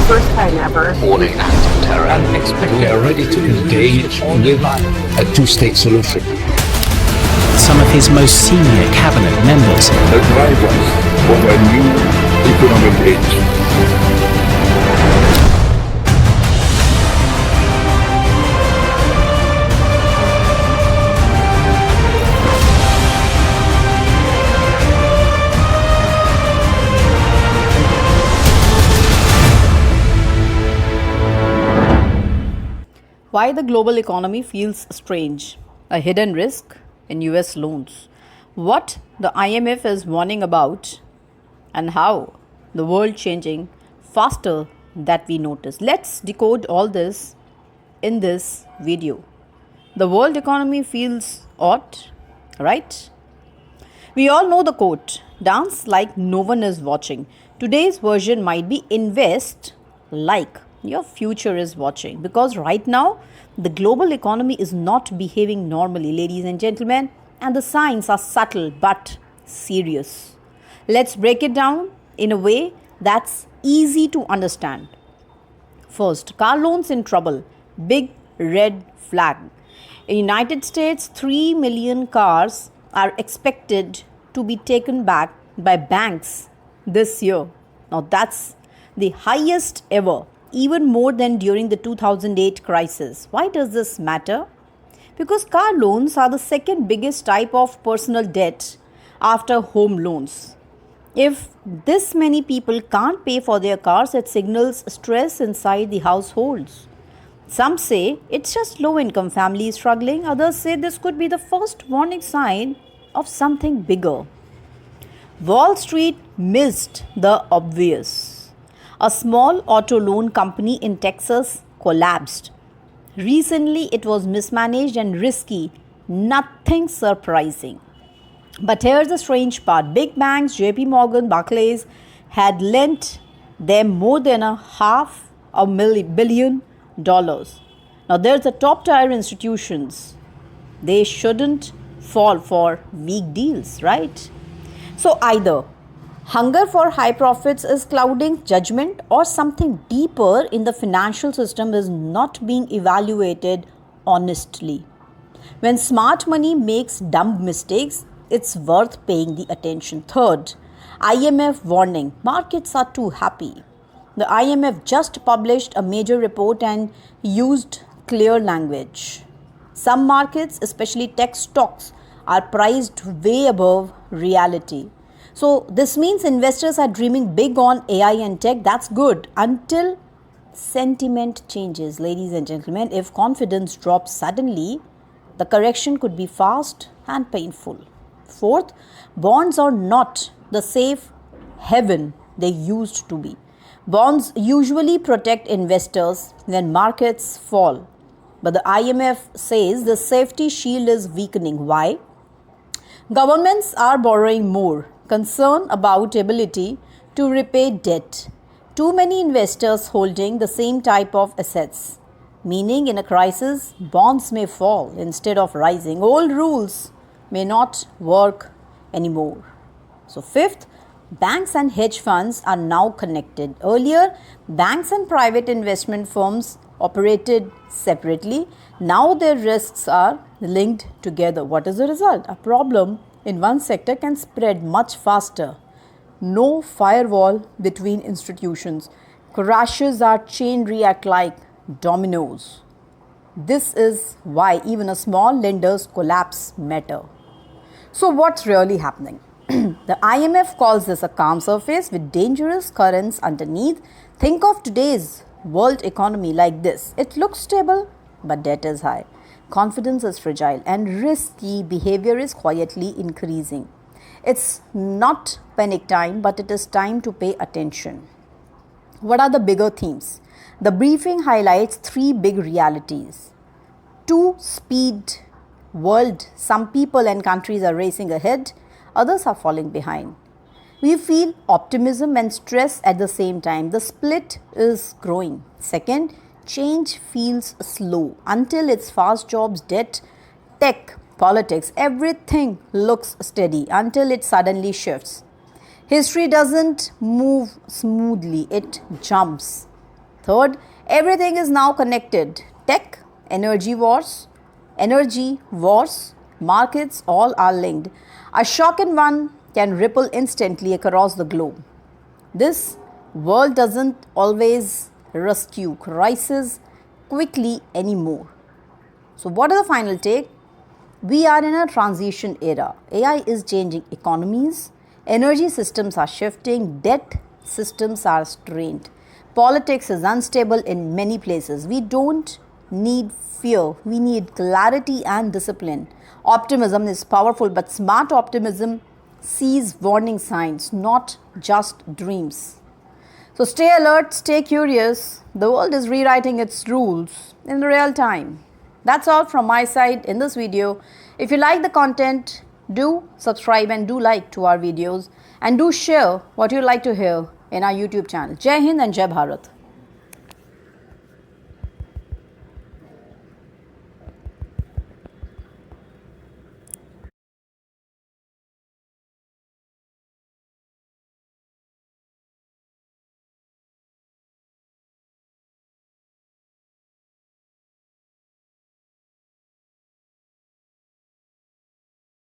first time ever. Warning act of terror. We are ready to engage with a two-state solution. Some of his most senior cabinet members The drivers of a new economic age. Why the global economy feels strange, a hidden risk in US loans, what the IMF is warning about, and how the world changing faster that we notice. Let's decode all this in this video. The world economy feels odd, right? We all know the quote, dance like no one is watching. Today's version might be invest like your future is watching, because right now the global economy is not behaving normally, ladies and gentlemen, and the signs are subtle but serious. Let's break it down in a way that's easy to understand. First, car loans in trouble, big red flag. In United States, 3 million cars are expected to be taken back by banks this year. Now that's the highest ever, even more than during the 2008 crisis. Why does this matter? Because car loans are the second biggest type of personal debt after home loans. If this many people can't pay for their cars, it signals stress inside the households. Some say it's just low-income families struggling. Others say this could be the first warning sign of something bigger. Wall Street missed the obvious. A small auto loan company in Texas collapsed. Recently, it was mismanaged and risky. Nothing surprising. But here's the strange part. Big banks, JP Morgan, Barclays, had lent them more than $500 million. Now, there's the top tier institutions. They shouldn't fall for weak deals, right? So either hunger for high profits is clouding judgment, or something deeper in the financial system is not being evaluated honestly. When smart money makes dumb mistakes, it's worth paying the attention. Third, IMF warning, markets are too happy. The IMF just published a major report and used clear language. Some markets, especially tech stocks, are priced way above reality. So this means investors are dreaming big on AI and tech. That's good until sentiment changes, ladies and gentlemen. If confidence drops suddenly, the correction could be fast and painful. Fourth, bonds are not the safe haven they used to be. Bonds usually protect investors when markets fall. But the IMF says the safety shield is weakening. Why? Governments are borrowing more. Concern about ability to repay debt. Too many investors holding the same type of assets. Meaning in a crisis, bonds may fall instead of rising. Old rules may not work anymore. So fifth, banks and hedge funds are now connected. Earlier, banks and private investment firms operated separately. Now their risks are linked together. What is the result? A problem in one sector can spread much faster. No firewall between institutions. Crashes are chain react like dominoes. This is why even a small lender's collapse matter. So what's really happening? The IMF calls this a calm surface with dangerous currents underneath. Think of today's world economy like this. It looks stable, but debt is high. Confidence is fragile and risky behavior is quietly increasing. It's not panic time, but it is time to pay attention. What are the bigger themes? The briefing highlights three big realities. Two-speed world, some people and countries are racing ahead, others are falling behind. We feel optimism and stress at the same time. The split is growing. Second, change feels slow until it's fast jobs, debt, tech, politics. Everything looks steady until it suddenly shifts. History doesn't move smoothly, it jumps. Third, everything is now connected. Tech, energy wars, markets, all are linked. A shock in one can ripple instantly across the globe. This world doesn't always rescue crises quickly anymore. So, what is the final take? We are in a transition era. AI is changing economies, energy systems are shifting, debt systems are strained, politics is unstable in many places. We don't need fear, we need clarity and discipline. Optimism is powerful, but smart optimism sees warning signs, not just dreams. So stay alert, stay curious. The world is rewriting its rules in real time. That's all from my side in this video. If you like the content, do subscribe and do like to our videos and do share what you like to hear in our YouTube channel. Jai Hind and Jai Bharat.